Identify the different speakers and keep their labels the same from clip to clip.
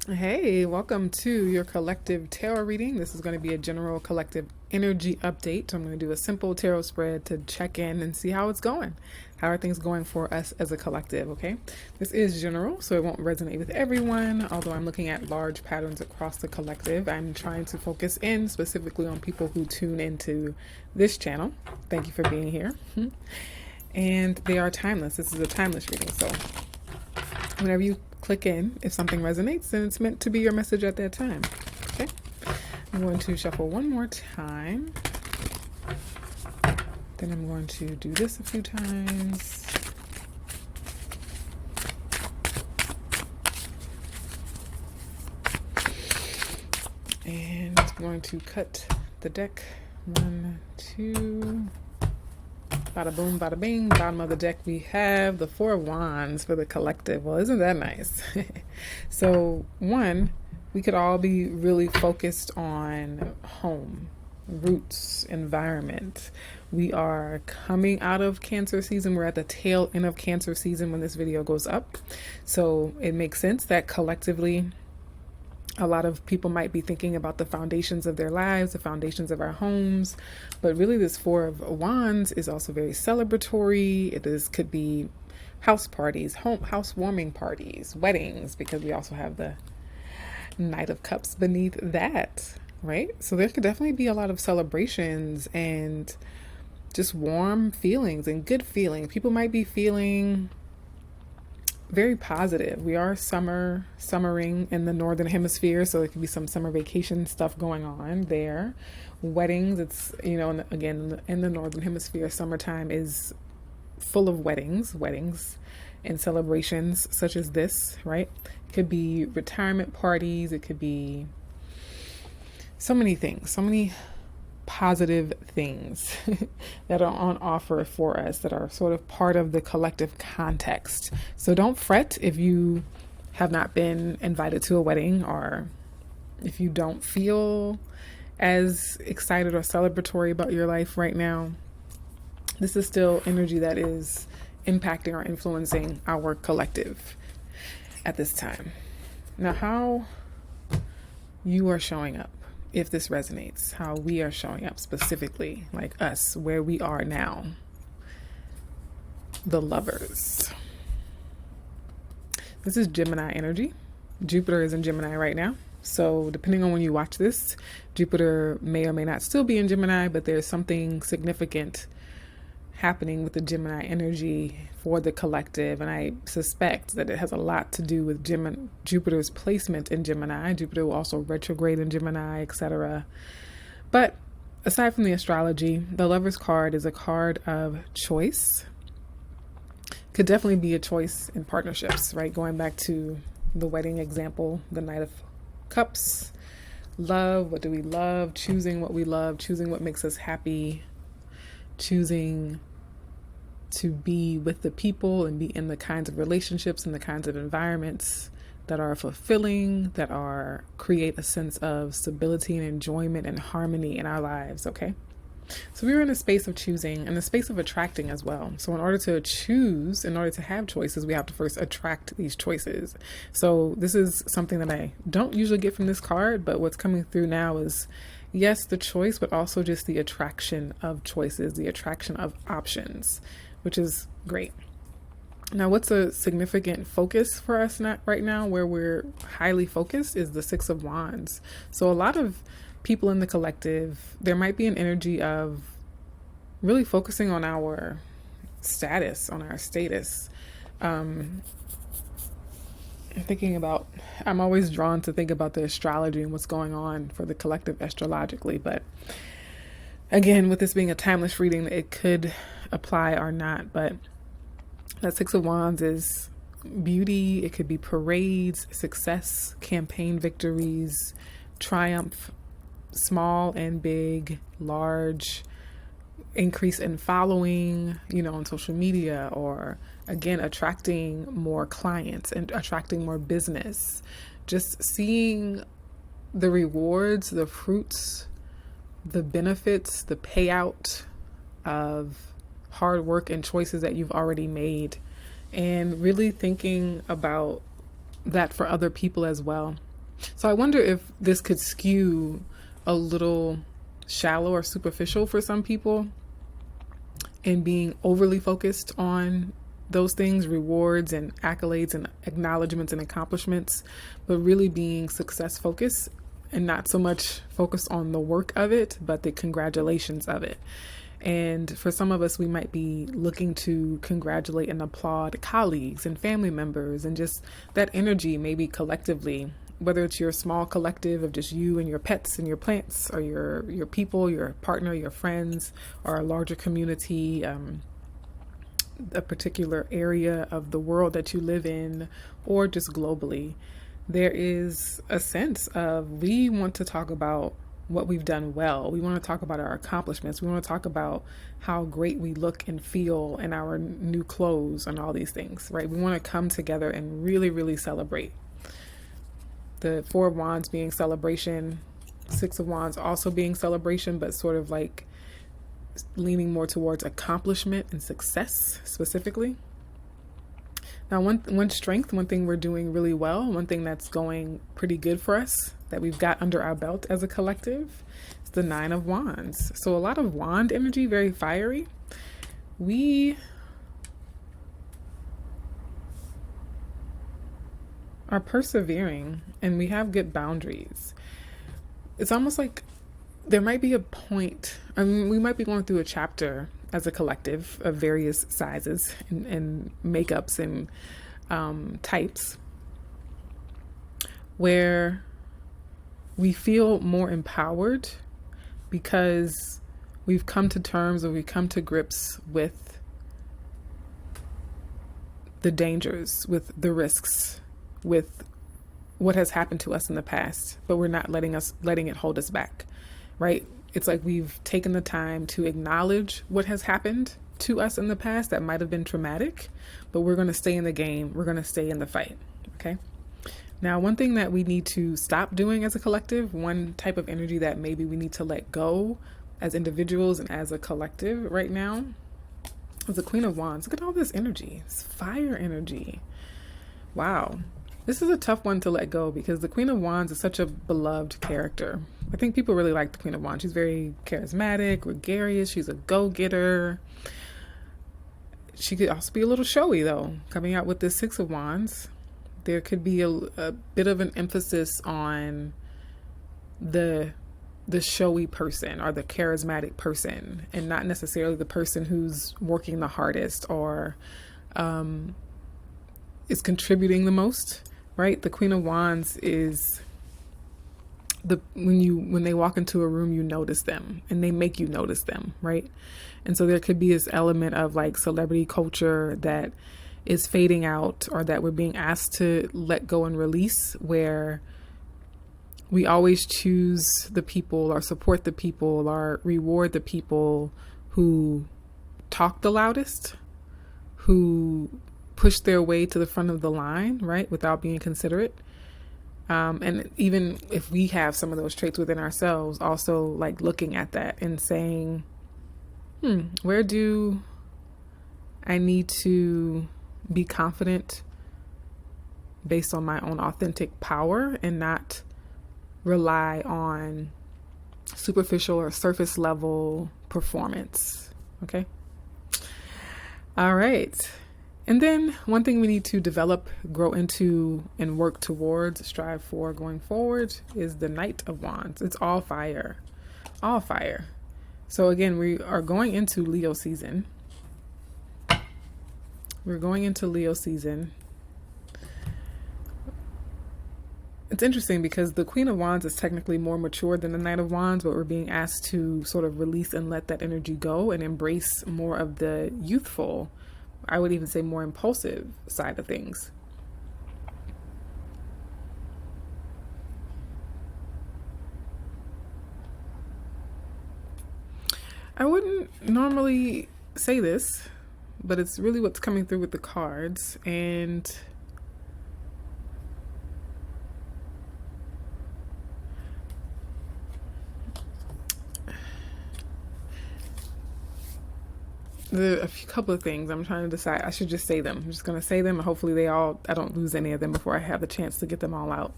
Speaker 1: Hey, welcome to your collective tarot reading. This is going to be a general collective energy update. I'm going to do a simple tarot spread to check in and see how it's going. How are things going for us as a collective, okay? This is general, so it won't resonate with everyone, although I'm looking at large patterns across the collective. I'm trying to focus in specifically on people who tune into this channel. Thank you for being here. And they are timeless. This is a timeless reading, so whenever you click in, if something resonates, then it's meant to be your message at that time. Okay? I'm going to shuffle one more time. Then I'm going to do this a few times. And I'm going to cut the deck. 1, 2. Bada boom, bada bing. Bottom of the deck, we have the Four of Wands for the collective. Well, isn't that nice? So, one, we could all be really focused on home, roots, environment. We are coming out of Cancer season. We're at the tail end of Cancer season when this video goes up. So, it makes sense that collectively, a lot of people might be thinking about the foundations of their lives, the foundations of our homes, but really this Four of Wands is also very celebratory. Could be house parties, housewarming parties, weddings, because we also have the Knight of Cups beneath that, right? So there could definitely be a lot of celebrations and just warm feelings and good feeling. People might be feeling very positive. We are summering in the northern hemisphere, so there could be some summer vacation stuff going on there. Weddings, it's, again, in the northern hemisphere, summertime is full of weddings and celebrations such as this, right? It could be retirement parties, it could be so many things, so many positive things that are on offer for us that are sort of part of the collective context. So don't fret if you have not been invited to a wedding, or if you don't feel as excited or celebratory about your life right now. This is still energy that is impacting or influencing our collective at this time. Now, how you are showing up, if this resonates, how we are showing up specifically, like us, where we are now. The Lovers. This is Gemini energy. Jupiter is in Gemini right now. So depending on when you watch this, Jupiter may or may not still be in Gemini, but there's something significant happening with the Gemini energy for the collective, and I suspect that it has a lot to do with Jupiter's placement in Gemini. Jupiter will also retrograde in Gemini, etc. But aside from the astrology, the Lover's card is a card of choice. Could definitely be a choice in partnerships, right? Going back to the wedding example, the Knight of Cups. Love, what do we love? Choosing what we love, choosing what makes us happy, choosing to be with the people and be in the kinds of relationships and the kinds of environments that are fulfilling, that are create a sense of stability and enjoyment and harmony in our lives, okay? So we're in a space of choosing and a space of attracting as well. So in order to choose, in order to have choices, we have to first attract these choices. So this is something that I don't usually get from this card, but what's coming through now is, yes, the choice, but also just the attraction of choices, the attraction of options, which is great. Now, what's a significant focus for us right now, where we're highly focused, is the Six of Wands. So a lot of people in the collective, there might be an energy of really focusing on our status, on our status. I'm always drawn to think about the astrology and what's going on for the collective astrologically, but again, with this being a timeless reading, it could apply or not, but that Six of Wands is beauty. It could be parades, success, campaign victories, triumph, small and big, large, increase in following, on social media, or again, attracting more clients and attracting more business. Just seeing the rewards, the fruits, the benefits, the payout of hard work and choices that you've already made, and really thinking about that for other people as well. So I wonder if this could skew a little shallow or superficial for some people in being overly focused on those things, rewards and accolades and acknowledgments and accomplishments, but really being success focused and not so much focused on the work of it, but the congratulations of it. And for some of us, we might be looking to congratulate and applaud colleagues and family members, and just that energy, maybe collectively, whether it's your small collective of just you and your pets and your plants, or your people, your partner, your friends, or a larger community, a particular area of the world that you live in, or just globally. There is a sense of, we want to talk about what we've done well. We want to talk about our accomplishments. We want to talk about how great we look and feel in our new clothes and all these things, right? We want to come together and really, really celebrate. The Four of Wands being celebration, Six of Wands also being celebration, but sort of like leaning more towards accomplishment and success specifically. Now, one strength, one thing we're doing really well, one thing that's going pretty good for us that we've got under our belt as a collective, is the Nine of Wands. So a lot of wand energy, very fiery. We are persevering and we have good boundaries. It's almost like there might be a point, I mean, we might be going through a chapter as a collective of various sizes and makeups and types, where we feel more empowered because we've come to terms, or we come to grips with the dangers, with the risks, with what has happened to us in the past, but we're not letting it hold us back, right? It's like we've taken the time to acknowledge what has happened to us in the past that might have been traumatic, but we're going to stay in the game. We're going to stay in the fight. Okay. Now, one thing that we need to stop doing as a collective, one type of energy that maybe we need to let go as individuals and as a collective right now, is the Queen of Wands. Look at all this energy. It's fire energy. Wow. This is a tough one to let go because the Queen of Wands is such a beloved character. I think people really like the Queen of Wands. She's very charismatic, gregarious. She's a go-getter. She could also be a little showy, though. Coming out with this Six of Wands, there could be a bit of an emphasis on the showy person or the charismatic person, and not necessarily the person who's working the hardest or is contributing the most. Right? The Queen of Wands is when they walk into a room, you notice them and they make you notice them, right? And so there could be this element of like celebrity culture that is fading out, or that we're being asked to let go and release, where we always choose the people or support the people or reward the people who talk the loudest, who push their way to the front of the line, right, without being considerate. And even if we have some of those traits within ourselves, also like looking at that and saying, where do I need to be confident based on my own authentic power and not rely on superficial or surface level performance? Okay. All right. And then one thing we need to develop, grow into, and work towards, strive for going forward is the Knight of Wands. It's all fire, all fire. So again, we are going into Leo season. We're going into Leo season. It's interesting because the Queen of Wands is technically more mature than the Knight of Wands, but we're being asked to sort of release and let that energy go and embrace more of the youthful, I would even say more impulsive side of things. I wouldn't normally say this, but it's really what's coming through with the cards. And a couple of things I'm trying to decide. I should just say them. I'm just going to say them, and hopefully I don't lose any of them before I have the chance to get them all out.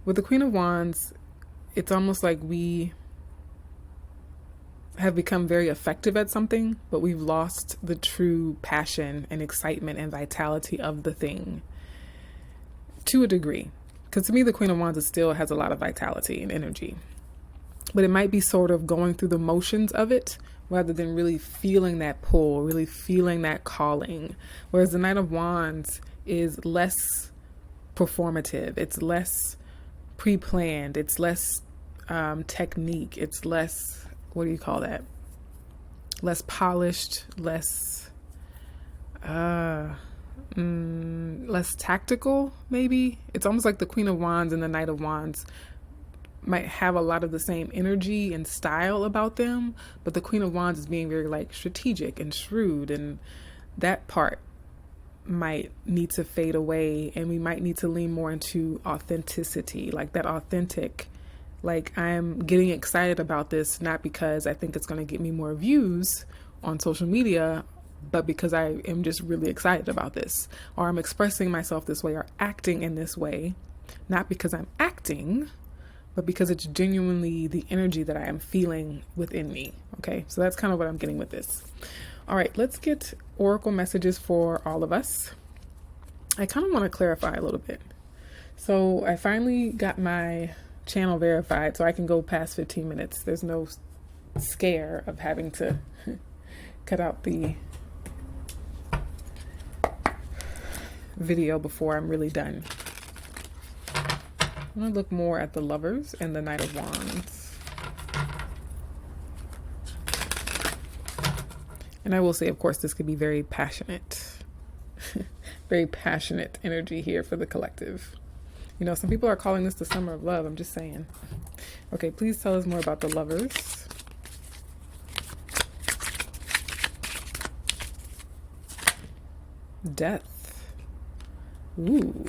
Speaker 1: With the Queen of Wands, it's almost like we have become very effective at something, but we've lost the true passion and excitement and vitality of the thing to a degree. Because to me, the Queen of Wands still has a lot of vitality and energy, but it might be sort of going through the motions of it rather than really feeling that pull, really feeling that calling. Whereas the Knight of Wands is less performative, it's less pre-planned, it's less technique, it's less, what do you call that? Less polished, less tactical, maybe. It's almost like the Queen of Wands and the Knight of Wands might have a lot of the same energy and style about them, but the Queen of Wands is being very like strategic and shrewd, and that part might need to fade away, and we might need to lean more into authenticity, like that authentic, like I'm getting excited about this, not because I think it's going to get me more views on social media, but because I am just really excited about this, or I'm expressing myself this way or acting in this way, not because I'm acting, but because it's genuinely the energy that I am feeling within me. Okay, so that's kind of what I'm getting with this. All right, let's get oracle messages for all of us. I kind of want to clarify a little bit. So I finally got my channel verified, so I can go past 15 minutes. There's no scare of having to cut out the video before I'm really done. I'm going to look more at the Lovers and the Knight of Wands. And I will say, of course, this could be very passionate. Very passionate energy here for the collective. You know, some people are calling this the summer of love. I'm just saying. Okay, please tell us more about the Lovers. Death. Ooh.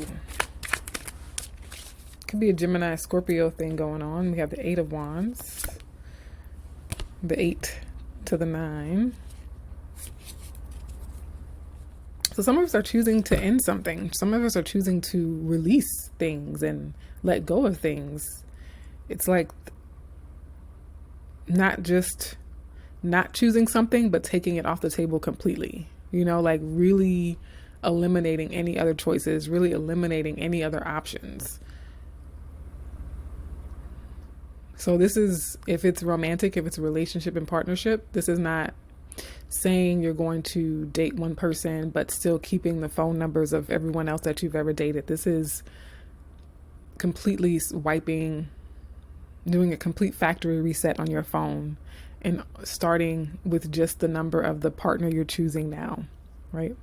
Speaker 1: Could be a Gemini Scorpio thing going on. We have the 8 of Wands. The 8 to the 9. So some of us are choosing to end something. Some of us are choosing to release things and let go of things. It's like not just not choosing something, but taking it off the table completely. You know, like really eliminating any other choices, really eliminating any other options. So this is, if it's romantic, if it's a relationship and partnership, this is not saying you're going to date one person but still keeping the phone numbers of everyone else that you've ever dated. This is completely wiping, doing a complete factory reset on your phone and starting with just the number of the partner you're choosing now, right?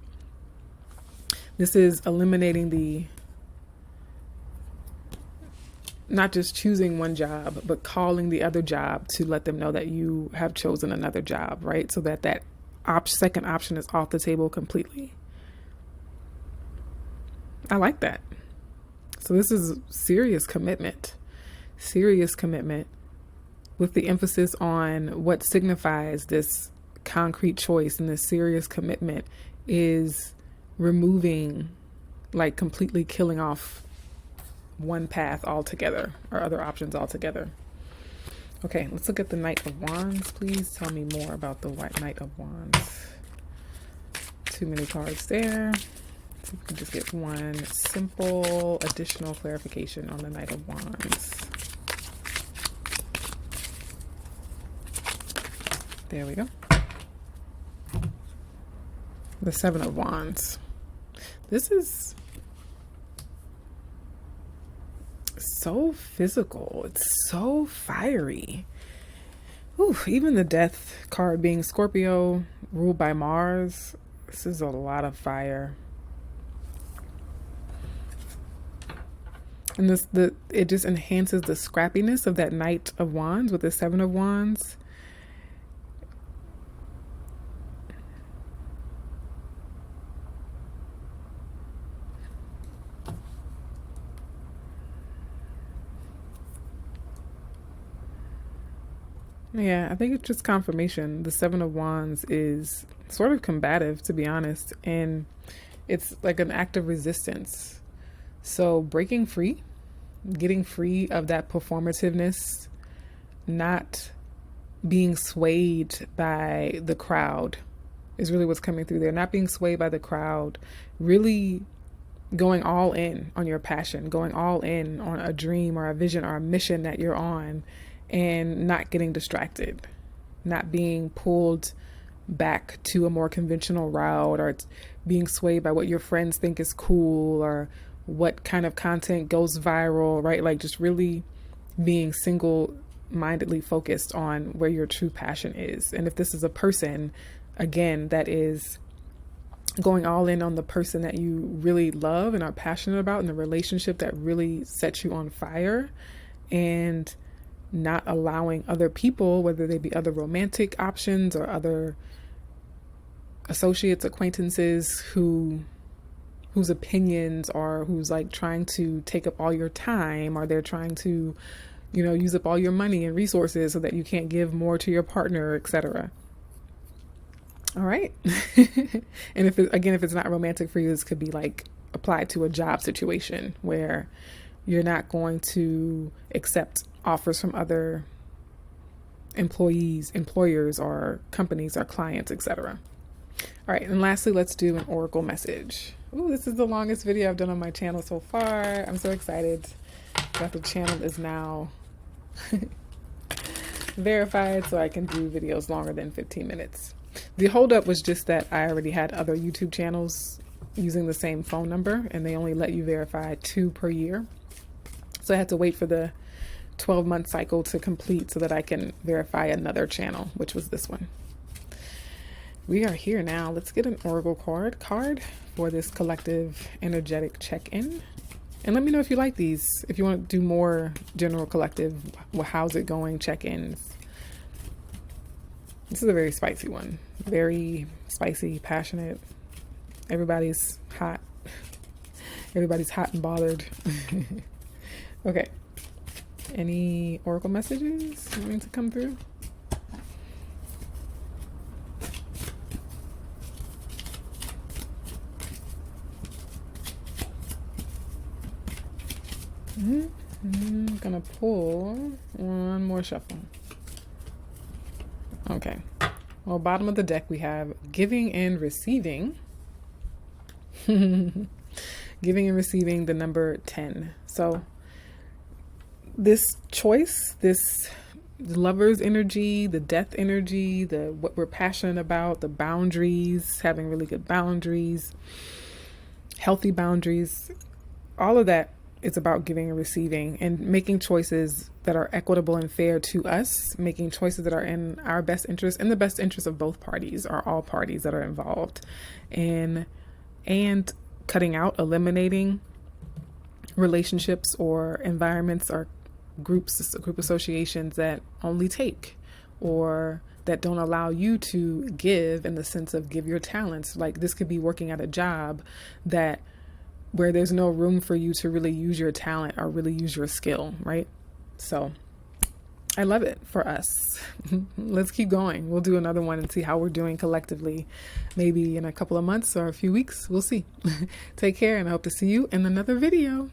Speaker 1: This is eliminating the, not just choosing one job, but calling the other job to let them know that you have chosen another job, right? So that that second option is off the table completely. I like that. So this is serious commitment with the emphasis on what signifies this concrete choice, and this serious commitment is removing, like completely killing off one path altogether or other options altogether. Okay, let's look at the Knight of Wands. Please tell me more about the Knight of Wands. Too many cards there. So we can just get one simple additional clarification on the Knight of Wands. There we go. The 7 of Wands. This is so physical. It's so fiery. Ooh, even the Death card being Scorpio, ruled by Mars. This is a lot of fire. And it just enhances the scrappiness of that Knight of Wands with the 7 of Wands. Yeah, I think it's just confirmation. The 7 of Wands is sort of combative, to be honest, and it's like an act of resistance. So breaking free getting free of that performativeness, not being swayed by the crowd is really what's coming through there. Not being swayed by the crowd, really going all in on your passion, going all in on a dream or a vision or a mission that you're on, and not getting distracted, not being pulled back to a more conventional route, or being swayed by what your friends think is cool or what kind of content goes viral, right? Like just really being single-mindedly focused on where your true passion is. And if this is a person, again, that is going all in on the person that you really love and are passionate about, and the relationship that really sets you on fire, and not allowing other people, whether they be other romantic options or other associates, acquaintances, whose opinions are, who's like trying to take up all your time, or they're trying to, use up all your money and resources so that you can't give more to your partner, etc. All right. And if it's not romantic for you, this could be like applied to a job situation where you're not going to accept offers from other employers, or companies, or clients, etc. All right. And lastly, let's do an oracle message. Ooh, this is the longest video I've done on my channel so far. I'm so excited that the channel is now verified, so I can do videos longer than 15 minutes. The holdup was just that I already had other YouTube channels using the same phone number, and they only let you verify 2 per year. So I had to wait for the 12-month cycle to complete so that I can verify another channel, which was this one. We are here now. Let's get an oracle card for this collective energetic check-in. And let me know if you like these. If you want to do more general collective, how's it going check-ins. This is a very spicy one. Very spicy, passionate. Everybody's hot. Everybody's hot and bothered. Okay. Any oracle messages you want to come through? I'm gonna pull one more shuffle. Okay. Well, bottom of the deck we have giving and receiving. Giving and receiving, the number 10. So this choice, this lover's energy, the death energy, what we're passionate about, the boundaries, having really good boundaries, healthy boundaries, all of that is about giving and receiving, and making choices that are equitable and fair to us, making choices that are in our best interest, in the best interest of both parties, or all parties that are involved, and cutting out, eliminating relationships or environments or group associations that only take, or that don't allow you to give, in the sense of give your talents. Like this could be working at a job where there's no room for you to really use your talent or really use your skill, right? So I love it for us. Let's keep going. We'll do another one and see how we're doing collectively, maybe in a couple of months or a few weeks. We'll see. Take care, and I hope to see you in another video.